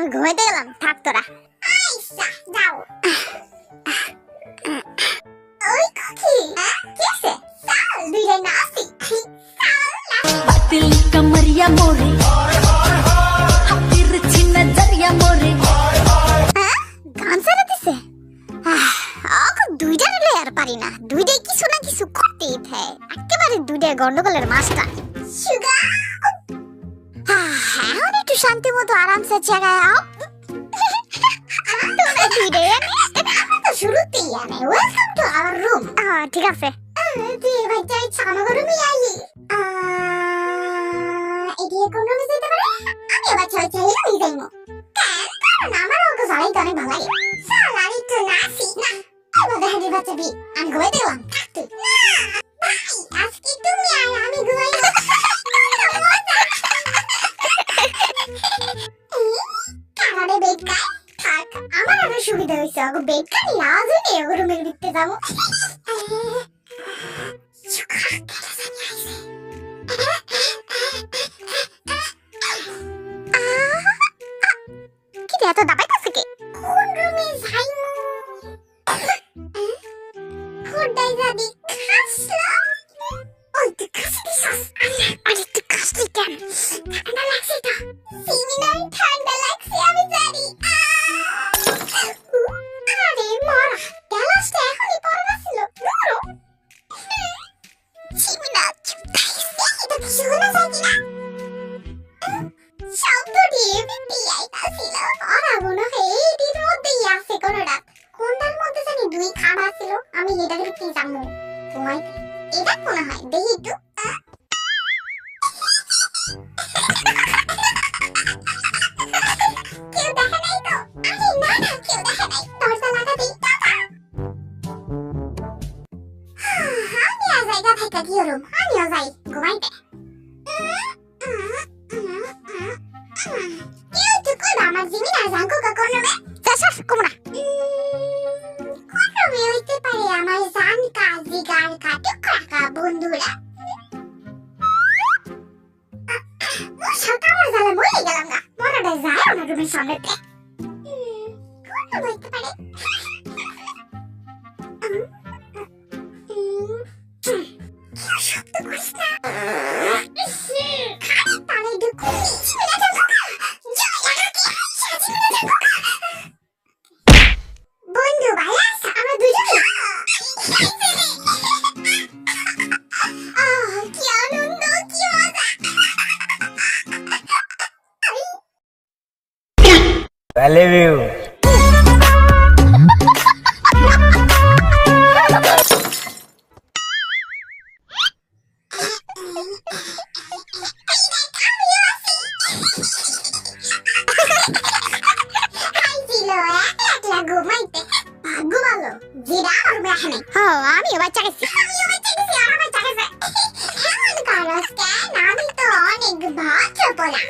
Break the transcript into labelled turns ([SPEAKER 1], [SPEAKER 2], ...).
[SPEAKER 1] আমি ঘুমাইতে গেলাম, থাক তোরা।
[SPEAKER 2] আইসা যাও। ওই খুকি কেসে সাল দুইটা নাসি
[SPEAKER 3] दिल कमरिया मोरे तिरछी नजरिया मोरे
[SPEAKER 1] গান চালাতেছে। দুইটা নিলে আর পারি না, দুইটাই কিছু না কিছু করতেই থাকে, একেবারে দুইটাই গন্ডগোলের মাস্টার।
[SPEAKER 2] সুগা
[SPEAKER 1] এখন একটু শান্তি মতো আরামসে জায়গায় আও। তোমরা দুইটাই
[SPEAKER 2] শুরুতেই আনে ওয়েলকাম টু আওয়ার রুম।
[SPEAKER 1] ঠিক আছে।
[SPEAKER 2] তুই এবার যাই ছানাগো রুমে আইলি। এদিকে কোন রুমে যেতে পারে? আমি এবার চাই রুমে যাইমু। কারণ আমার অঙ্ক জ্বালাই তো অনেক ভালো লাগে। সালারি তো নাসি না। আমাদের হাতে বাচ্চাবি আমি ঘুমাইতে গেলাম, থাক তুই। ভাই আজকে তুমি আর আমি ঘুমাই। কারারে বেড কাই থাক, আমার আরো সুবিধা হয়েছে। আগে বেড কাই আওয়াজ হইলে ওর রুমের ভিতরে যাবো।
[SPEAKER 1] কি রে, এত দাবাইতেছে কে?
[SPEAKER 2] কোন রুমে যাইমু? খুদাই জাদি খাসলা। ওই তো খাসি দিছাস।
[SPEAKER 1] আরে তুই কাশলি কেন?
[SPEAKER 2] ঠান্ডা লাগছে তো। সিমিনার ঠান্ডা লাগছে আমি জানি। আরে মরা, গ্যালাসটা এখনই পড়া ছিল। ধরো। সিমিনা চুপ থাকছে, এটা কি শোনা যায় কিনা? শব্দ দিয়ে বিপি আইতাছিল। ওরা মনে হয় এইটির মধ্যেই আছে কোনোটা। কোনটার মধ্যে জানি দুই খাড়া ছিল, আমি এটার ভিতরে যাবো ঘুমাইতে। এটা মনে হয় দেখি একটু। কেউ দেখে নাই তো? আরে না না, কেউ দেখে নাই। দরজা লাগাতেই টাকা। আমি আর জায়গা থেকে কি হলাম? আমিও যাই ঘুমাইতে। কেউ তো কইবা আমার জিমিনার জাঙ্কু কোন রুমে?
[SPEAKER 1] চাষাস কুমড়া।
[SPEAKER 2] কোন রুমে হইতে পারে আমার জান কাজি গার কাটুক রাখা বন্ধুরা? মশা কামড় জ্বালা মরে গেলাম না। মরাটা যায় আমার রুমের সামনেতে। কোন রুম হইতে পারে? কেউ শব্দ করিস না। খালি তালে ঢুকুনি। জিমিনা বন্ধু ভাই আছে আমরা দুজনে। কি আনন্দ, কি মজা।
[SPEAKER 4] I love you.
[SPEAKER 2] ঘুমাইতে ঘুমালো জিরা আর মেহনে।
[SPEAKER 1] আমিও বাচ্চা গেছি।
[SPEAKER 2] আমিও বাচ্চা গেছি, আমার বাচ্চা গেছে। এমন করস কেন? আমি তো অনেক ভদ্র পোলা।